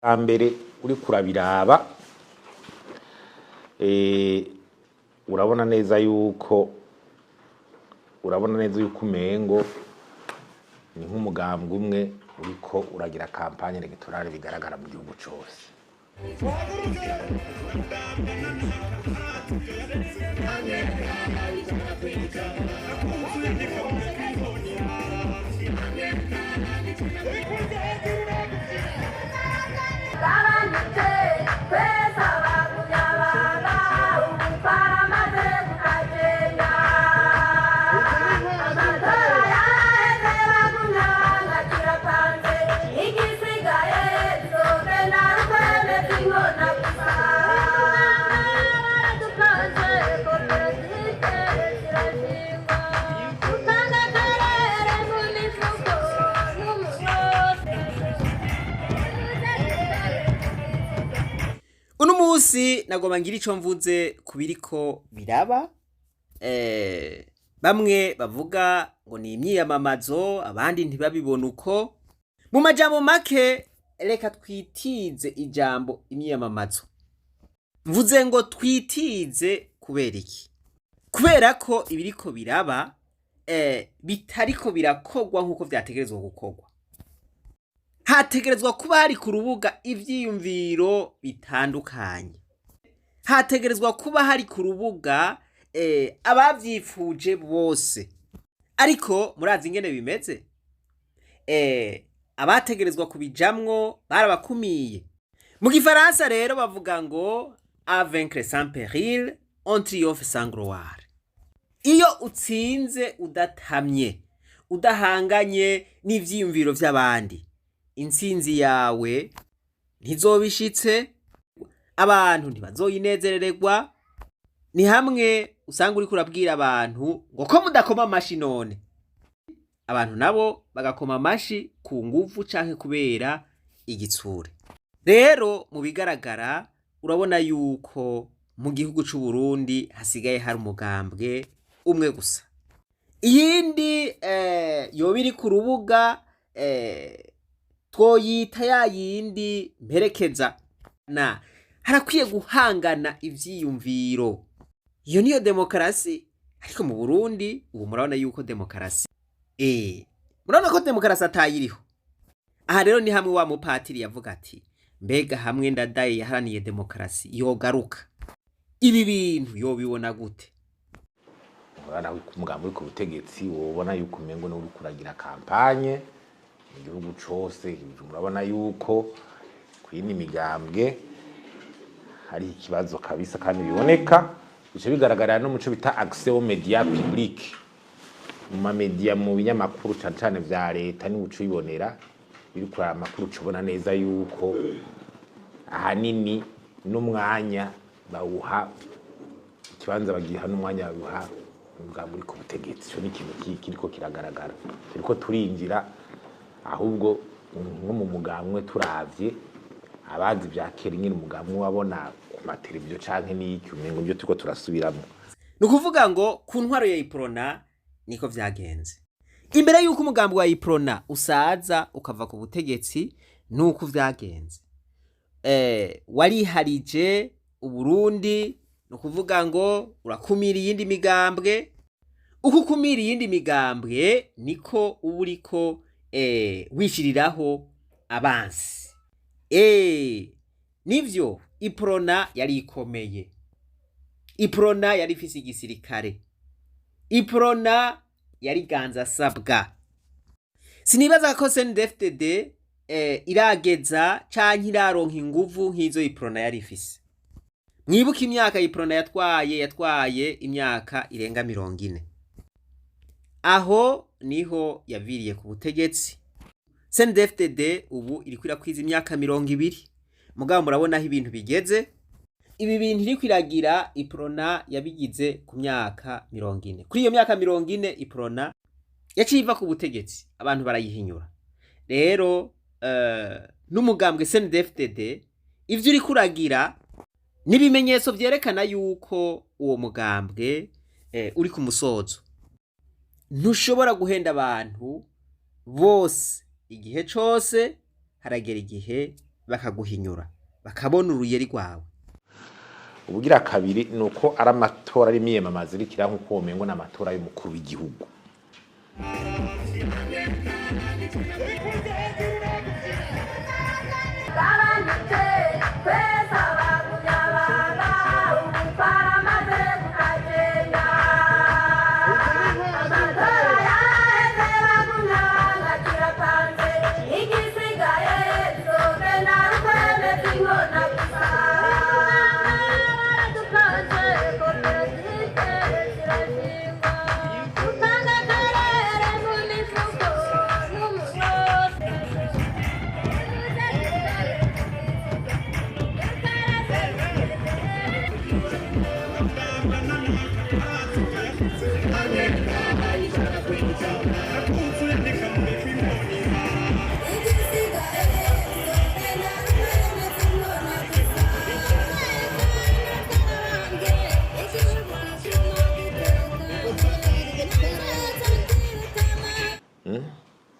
mbere uri kurabiraba urabona neza yuko umengo ni nk'umugambwe umwe uriko uragira kampanye electorale bigaragara mu gihugu cyose. Uno musi nagoma ngira ico mvuze kubiriko biraba bamwe bavuga ngo ni imyiyamamazo abandi ntibabibona uko. Mu majambo make reka twitize ijambo imyiyamamazo. Mvuze ngo twitize kubera iki? Kubera ko ibiriko biraba bitariko birakogwa nkuko vyategerezwa gukogwa. Hategerezwa kuba hari ku rubuga ivyiyumviro bitandukanye. Hategerezwa kuba hari ku rubuga abavyifuje bose. Ariko murazi ingene bimeze? Abategerezwa kubijamwo barabakumiye. Mu gifaransa rero bavuga ngo à vaincre sans péril, on triomphe sans gloire. Iyo utsinze udatamye, udahanganye n'ivyiyumviro vy'abandi, intsinzi yawe ntizobishitse, abantu ntibazoyinezerererwa. Ni hamwe usanga uri kurabwira abantu ngo ko mudakoma amashi none, abantu nabo bagakoma amashi ku nguvu canke kubera igitsure. Rero mu bigaragara urabona yuko mu gihugu c'u Burundi hasigaye hari umugambwe umwe gusa. Iyindi yoba iri ku rubuga twoyita ya yindi mperekeza. Harakwiye guhangana ivyiyumviro. Iyo niyo demokarasi. Ariko mu Burundi ubu murabona yuko demokarasi murabona ko demokarasi atayiriho. Aha rero ni hamwe wa mupatiri yavuga ati mbega hamwe ndadaye yaharaniye demokarasi yogaruka, ibi bintu yobibona gute? Urana umugambi uri ku butegetsi wobona yuko umengo no uri kuragira kampanye mu gihugu cyose. Murabona yuko kwini migambwe hari ikibazo kabisa kandi biboneka. Bice bigaragara no muco bita accès aux médias publics. Mu media mu binyamakuru cyane vya leta ni uco ibonera biri kuri amakuru cubona neza yuko ahanini n'umwanya bawuha ikibanza bagiha n'umwanya bawuha umugambi uri ku butegetsi. Cyo ni ikintu kiriko kiragaragara. Turiko turinjira ahubwo nko mu mugamwe turavye abazi bya kera nyine umugamwe wabona ku mateleviziyo canke n'iki umengo byo turiko turasubiramo. Nukuvuga ngo ku ntwaro ya Iprona niko vyagenze. Imbere yuko umugambi wa Iprona usaza ukava ku butegetsi nuko vyagenze. Wariharije Uburundi, nukuvuga ngo urakumira iyindi migambwe. Uko kumira iyindi migambwe niko uburiko wishiriraho abansi. Nivyo Iprona yari ikomeye. Iprona yari ifise igisirikare. Iprona yari ganza sabwa. Sinibaza ko CNDD-FDD irageza canke iraronka inguvu nk'izo Iprona yari ifise. Mwibuka imyaka Iprona yatwaye imyaka irenga 40. Aho niho yaviriye ku butegetsi. CNDD-FDD ubu iri kwirakwiza imyaka 20. Mugabo murabona aho ibintu bigeze. Ibi bintu iri kwiragira Iprona yabigize ku myaka 40. Kuri iyo myaka 40 Iprona yaciva ku butegetsi, abantu barayihinyura. Rero n'umugambwe CNDD-FDD ivyo uri kuragira nibimenyetso vyerekana yuko uwo mugambwe uri ku musozo. Ntushobora guhenda abantu bose igihe cose, haragera igihe bakaguhinyura bakabona uruyeri rwawe. ubugira kabiri nuko ari amatora ari miyamamaza irikira nkuko womengo n'amatora y'umukuru w'igihugu.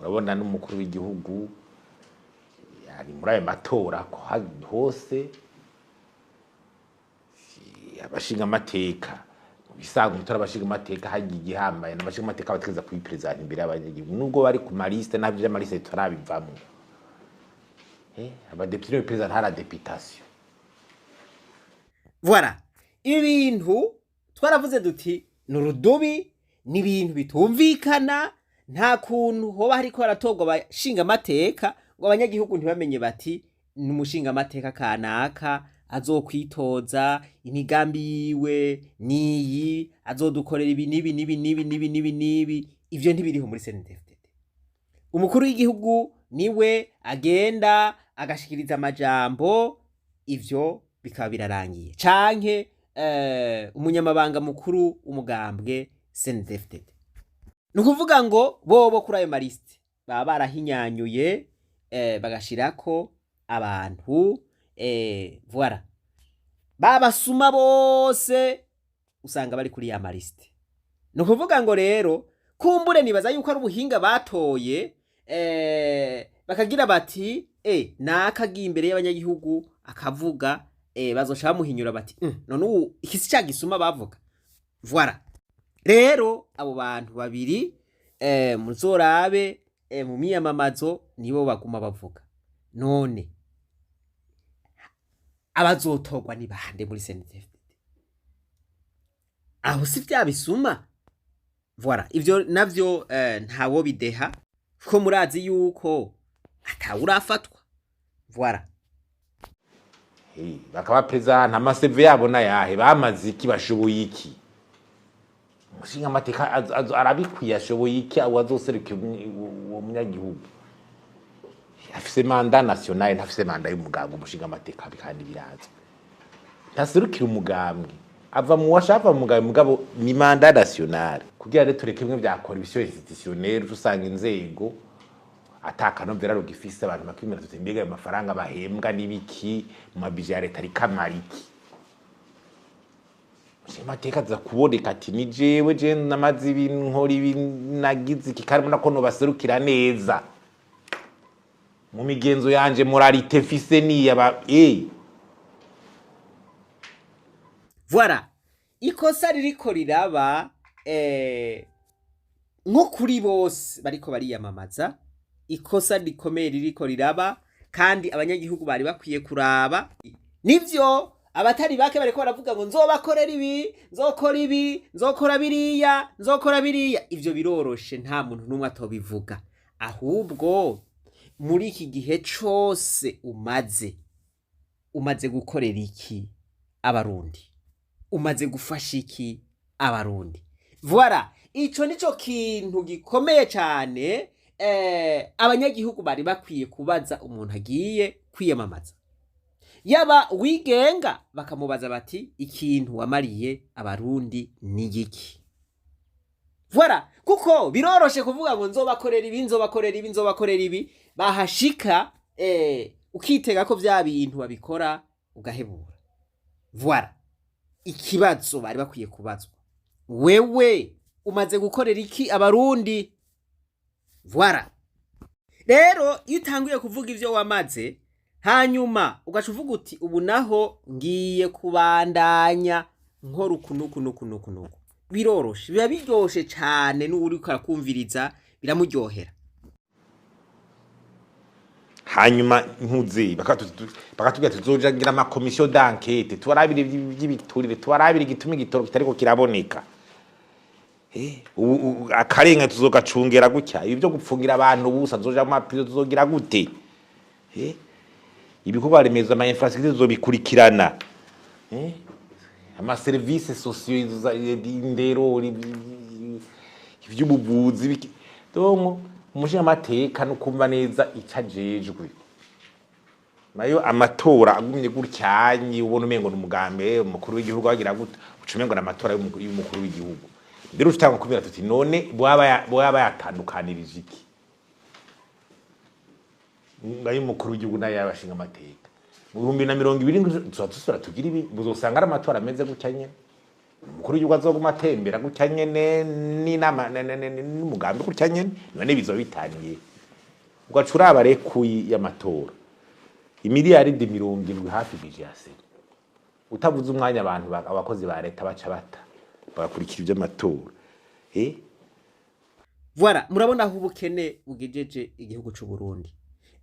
urabona n'umukuru w'igihugu yari muri ayo matora ko hose abashinga amateka bisaga umutora abashinga amateka hagiye igihambaye n'abashinga amateka bategeza kwiperezida imbere y'abanyagihugu nubwo bari ku maliste nabyo y'amaliste turabivamo abadepite n'abaperezida ntara deputation. Voilà, ibintu twaravuze duti nurudubi n'ibintu bitumvikana. Nta kuntu hoba hariko haratogwa abashinga amateka ngo abanyagihugu ntibamenye bati n'umushinga amateka kanaka azokwitoza imigambi yiwe niyi azodukorera ibi nibi nibi nibi nibi nibi nibi. Ivyo ntibiriho muri CNDD-FDD. Umukuru w'igihugu niwe agenda agashikiriza amajambo, ivyo bikaba birarangiye, canke umunyamabanga mukuru umugambwe CNDD-FDD. Nukuvuga ngo bobo kuri ayo maliste baba barahinyanyuye bagashirako abantu voilà, babasuma bose usanga bari kuri ya maliste. Nukuvuga ngo rero kumbure nibaza yuko ari ubuhinga batoye bakagira bati nakagiye imbere y'abanyagihugu akavuga bazoshaka muhinyura bati none ubu ikisi cya gisuma bavuga. Voilà, rero abo bantu babiri muzorabe mu miyamamazo nibo baguma bavuga. None abazotogwa ni bande muri CNDD-FDD? Aho si vya bisuma. Voilà, ivyo navyo ntawo bideha ko murazi yuko atawurafatwa. Voilà, bakaba present amaseve yabo na yahe bamaze iki bashoboye iki umushinga amateka arabikwiye ashoboye iki awazoseruka uwo munyagihugu afise manda nationale ntafise manda y'umugambwe. Umushinga amateka bikandi biraza ntaserukira umugambwe ava mu washava mu mugabo ni manda nationale kugira rero tureke bimwe byakora ibisyo institutionnel usanga inzego atakano veraro gifise abantu bakimira tutembega amafaranga bahembwa nibiki mu mabije ya leta ari kamariki. Mateka za kuboneka ati ni jewe je namazi ibintu nkora ibinagize kikarimo nako no baserukira neza mu migenzo yanje moralite fise ni yaba Voilà, ikosa ririko riraba nko kuri bose bariko bariyamamaza. Ikosa rikomeye ririko riraba kandi abanyagihugu bari bakwiye kuraba. Nivyo abatari bake bariko baravuga ngo nzobakorera ibi, nzokora ibi, nzokora biriya, nzokora biriya. Ivyo biroroshe, nta muntu numwe atobivuga. Ahubwo muri iki gihe cose umaze gukorera iki abarundi? Umaze gufasha iki abarundi? Voilà, ico nico kintu gikomeye cyane abanyagihugu bari bakwiye kubaza umuntu agiye kwiyamamaza. Yaba wigenga bakamubaza bati ikintu wamariye abarundi ni iki? Voilà, kuko biroroshe kuvuga ngo nzobakorera ibi, nzobakorera ibi, nzobakorera ibi, bahashika ukitega ko vya bintu babikora ugahebura. Voilà, ikibazo bari bakwiye kubazwa, wewe umaze gukorera iki abarundi? Voilà, rero iyo utanguye kuvuga ivyo wamaze hanyuma ugaca uvuga uti ubu naho ngiye kubandanya nkora uku biroroshe, biba biryoshe cyane n'uri karakumviriza biramuryohera. hanyuma ntuzi bakatubwira tuzojagira ama commission d'enquête tubarabire by'ibiturire tubarabire igituma igitoro kitariko kiraboneka akarenga tuzogacungera gutya ibyo gupfungira abantu busa tuzoja mu mapiro tuzogira gute ibikorwa remezo ama infrastructure tuzobikurikirana ama services sociaux indero ivy'ubuvuzi donc umushinga amateka no kumva neza icajejwe nayo amatora agumye gutyanyi ubona umengo n'umugambe umukuru w'igihugu agira gute ucumengo n'amatora y'umukuru w'igihugu ndero utanga kubira tuti none bwaba yatandukanirije iki ngayo umukuru w'igihugu nayo yabashinga amateka mu 2020 tuzasura tugira ibi buzosanga ari amatora ameze gutyanye umukuru w'igihugu azoguma atembera gutyanye n'inama n'umugambi gutyanye none bizo bitaniye ugacura abarekuyi y'amatora imiliyaridi 70 hafi bijase utavuze umwanya abantu abakozi ba leta baca bata bagakurikira iby'amatora Voilà, murabona aho ubukene bugejeje igihugu cy'u Burundi.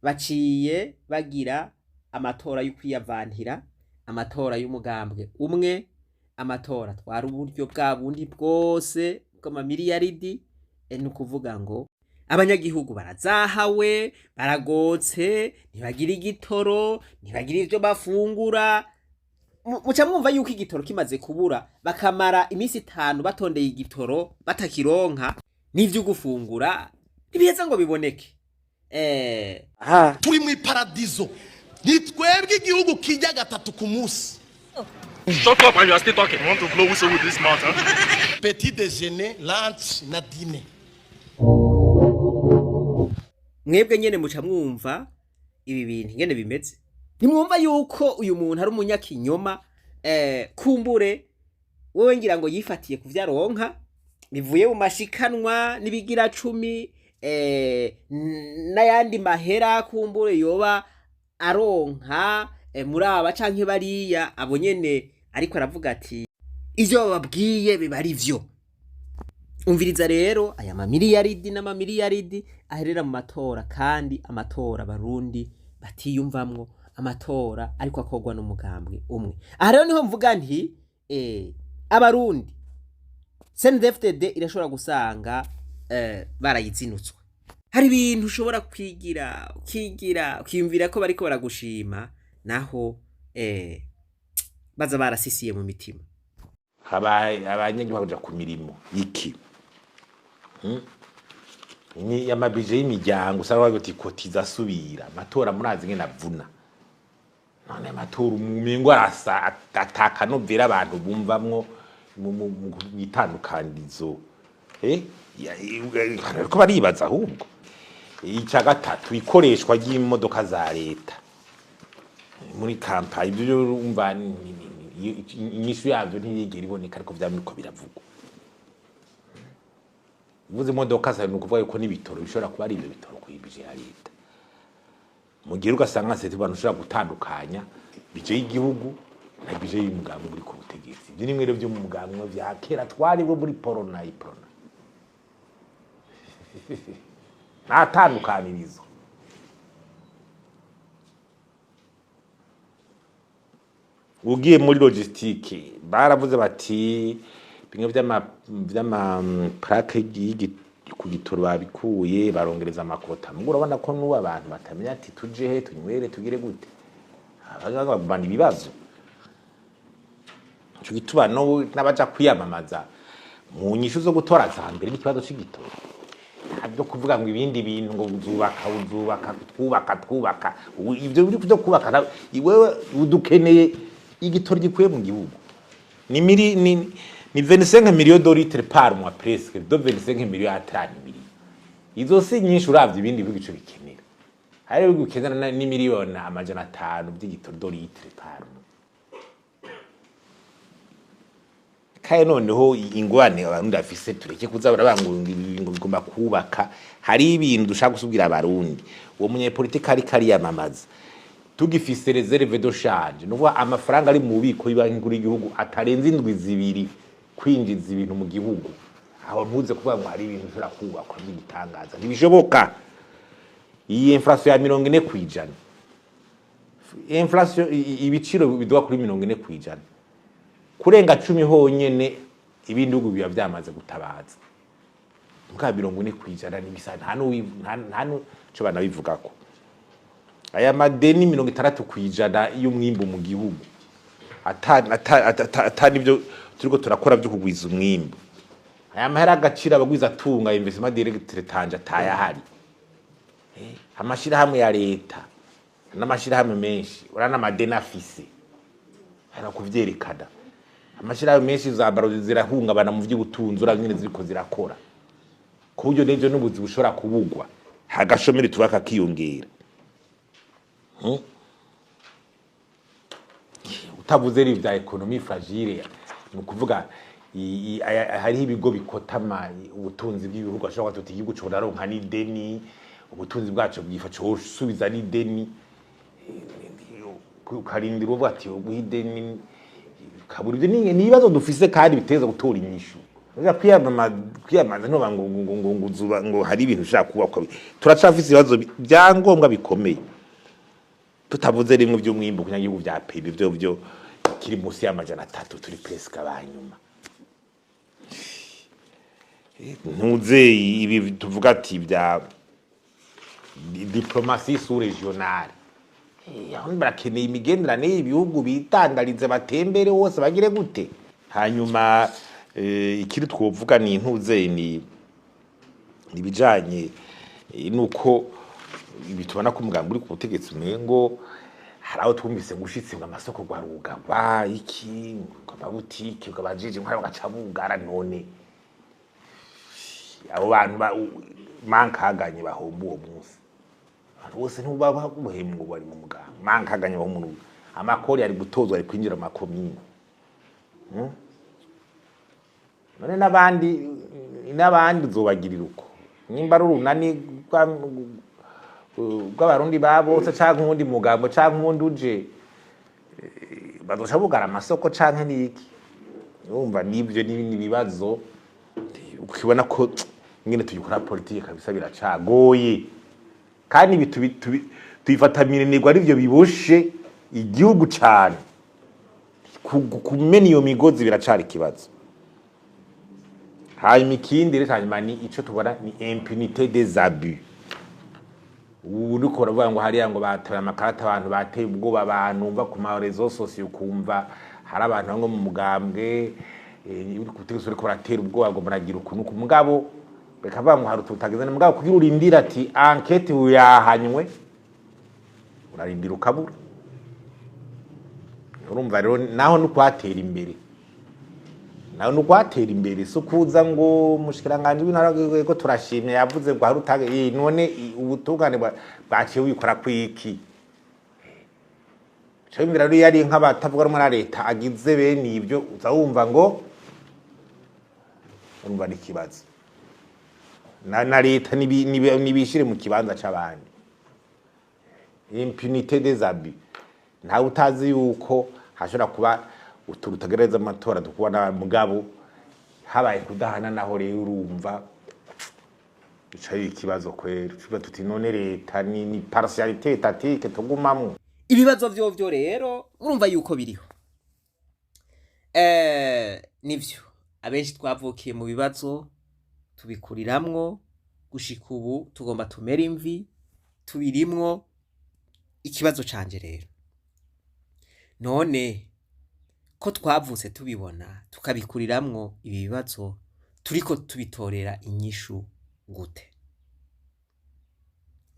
Baciye bagira amatora y'ukwiyavantira, amatora y'umugambwe umwe, amatora twari uburyo bwa bundi bwose bw'amamiliyaridi, ni ukuvuga ngo abanyagihugu barazahawe, baragotse, ntibagira igitoro, ntibagira ivyo bafungura. Muca mwumva yuko igitoro kimaze kubura bakamara iminsi 5 batondeye igitoro batakironka n'ivyo gufungura ntibiheza ngo biboneke. Turi mu paradizo nitwebwe igihugu kijya gatatu ku munsi. Shut up and you are still talking. I want to blow whistle with this mouth, huh? Petit déjeuner, lunch na dîner. Mwebwe nyene muca mwumva ibi bintu ngene bimeze. Ntimwumva yuko uyu muntu ari umunyakinyoma kumbure wowe ngira ngo yifatiye kuvyaronka bivuye mu mashikanwa nibigira 10 n'ayandi mahera kumbure yoba aronka muri aba canke bariya abo nyene ariko aravuga ati ivyo bababwiye biba ari vyo. Umviriza rero aya mamiliyaridi n'amamiliyaridi aherera mu matora kandi amatora Barundi batiyumvamwo amatora ariko akogwa n'umugambwe umwe. Aha rero niho mvuga nti abarundi CNDD-FDD irashobora gusanga barayizinutswe. Hari ibintu ushobora kwigira ukiyumvira ko bariko baragushima naho baza barasisiye mu mitima. Abanyagihugu baja ku mirimo iki ni yamabije y'imiryango usanga bagoti kotiza subira amatora murazi ngena avuna none amatora umengo arasa ataka no vera abantu bumvamwo mu itandukanizo ko baribaza ahubwo ica gatatu ikoreshwa ry'imodoka za leta muri kampanye ibyo urumva inyishu yavyo ntiyigera iboneka ariko vyamiko biravugwa uvuze imodoka za nukuvuga yuko n'ibitoro bishobora kuba ari ibyo bitoro kwibije ya leta mu gihe ugasanga seti bantu ushobora gutandukanya bije y'igihugu na bije y'umugambi uri ku butegetsi ibyo nimwe rero byo mu mugambi vya kera twari bwo muri porona iprona ntatandukanirizo ugiye muri logistique baravuze bati bimwe vy'ama plaque ku gitoro babikuye barongereza amakota mugo urabona ko nuba abantu batamenya ati tuje he tunywere tugire gute abagabana ibibazo cyo gituba no nabaja kwiyamamaza mu nyishu zo gutora za mbere n'ikibazo c'igitoro byo kuvuga ngo ibindi bintu ngo twubaka ivyo biri kuzo kubaka iwewe udukeneye igitoro gikuye mu gihugu ni 25 millions de litres par mois presque do 25 millions atani millions izo si nyinshi uravye ibindi bigico bikenera hari gukenera ni miliyoni amajana 5 by'igitoro do litres par mois kaye noneho ingwane abarundi afise tureke kuzabura bangurunga ibingo bigomba kubaka hari ibintu dushaka gusubira abarundi uwo munyepolitike ari yamamaza tugifise reserve de change nuvuga amafaranga ari mu bubiko y'Ibanki Nkuru y'Igihugu atarenze indwi zibiri kwinjiza ibintu mu gihugu aho ntuze kuvuga ngo hari ibintu bishobora kubakwa by'igitangaza ntibishoboka. Iyi inflation ya 40%, inflation ibiciro biduha kuri 40%, kurenga 10 honyene ibindi bihugu biba byamaze gutabaza. Muka 40% ni bisa nta cyo bana bivugako. Aya madeni 60% y'umwimbo mu gihugu atani byo turiko turakora byo kugwiza umwimbo. Aya mahera agacira abagwiza tunga investment direct tanje atayahari. Amashira hamwe ya leta n'amashira hamwe menshi urana madeni afise ara kuvyerekana. Amashira hamwe menshi za baro zirahungabana mu vy'ubutunzi uranyene ziriko zirakora ku buryo nejo n'ubuzi bushobora kubugwa hagashomeri tubaka kiyongera. Utavuze ri vya economie fragile ni kuvuga hari ibigo bikotama ubutunzi bw'ibihugu ashobora tuti igihugu cyo naronka ni deni ubutunzi bwacu bwifaca usubiza ni deni karindira uvuga ati ubwideni kaburi ibyo ni ibibazo dufise kandi biteza gutora inyishu. Kwiyamaza no ngo hari ibintu ushaka kuba turacafise ibibazo byangombwa bikomeye tutavuze rimwe by'umwimbo kunyagihugu bya PIB byo kiri munsi y'300 turi presque abanyuma. Ntuze ibi tuvuga ati bya diplomatie sous-régionale aho barakeneye imigenderanire y'ibihugu bitandarize batembere wose bagire gute. Hanyuma ikiri twovuga ni ntuze ni ibijanye nuko bitubona ko umugambi uri ku butegetsi umengo haraho twumvise gushitse ngo amasoko gwarugaba iki amabutike gabajije nk'aho gacabugara none abo bantu mankaganye bahomba uwo munsi bose ntubaba buhembwa bari mu mugambi mankaganye baho umuntu amakori ari gutozwa ari kwinjira makomine none n'abandi uzobagirira uko nimba runani bw'abarundi babose canke undi mugambo canke undi uje bazoca bugara amasoko canke niki urumva nibyo n'ibindi bibazo ukibona ko ngene tuyikora politike kabisa biracagoye kandi tuyifatanirwa ari byo biboshe igihugu cyane kumena iyo migozi biracari kibazo. Hanyuma ikindi rero hanyuma ni ico tubona ni impunité des abus. Ubu niko baravuga ngo hariya ngo batoye amakarata abantu bateye ubwoba abantu umva ku ma réseaux sociaux kumva hari abantu bamwe mu mugambwe uri kutegeka uri ko baratera ubwoba ngo muragira ukuntu ku mugabo bekavuga ngo hari ututageze mugabo kugira urindira ati enquête yahanywe urarindira ukabura. Urumva rero naho nukwatera imbere so kuza ngo mushikiranganje w'intara ko turashimye yavuze ngo hari utage none ubutungane bwaciye wikora kwiki cyo imbere rero yari nk'abatavuga rumwe na leta agize bene ibyo uzawumva ngo urumva n'ikibazo na leta nibishire mu kibanza c'abandi. Impunité des abus nta utazi yuko hashobora kuba uturutagereza amatora tukubona mugabo habaye kudahana naho rero urumva bicaye ikibazo kwera tuba tuti none leta ni partialité étatique tugumamwe. Ibibazo byo rero urumva yuko biriho nivyo abenshi twavukiye mu bibazo tubikuriramwo gushika ubu tugomba tumera imvi tubirimwo. Ikibazo canje rero none ko twavutse tubibona tukabikuriramwo ibi bibazo turiko tubitorera inyishu gute?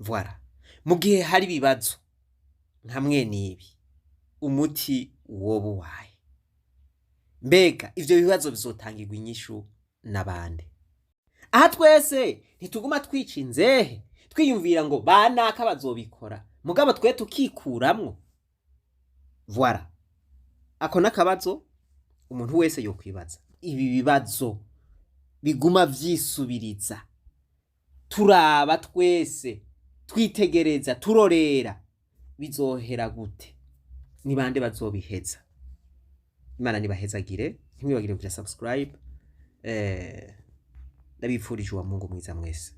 Voilà, mu gihe hari bibazo nkamwe nibi umuti wobo waye mbega ivyo bibazo bizotangirwa inyishu nabande? Aha twese ntituguma twicinzehe twiyumvira ngo banaka bazobikora mugabo twe tukikuramwo. Voilà, ako nakabazo umuntu wese yo kwibaza. Ibi bibazo biguma vyisubiriza turaba twese twitegereza turorera bizohera gute? Ni bande bazobiheza? Imana nibahezagire, ntimwibagire kugira subscribe. Ndabifurije uwa Mungu mwiza mwese.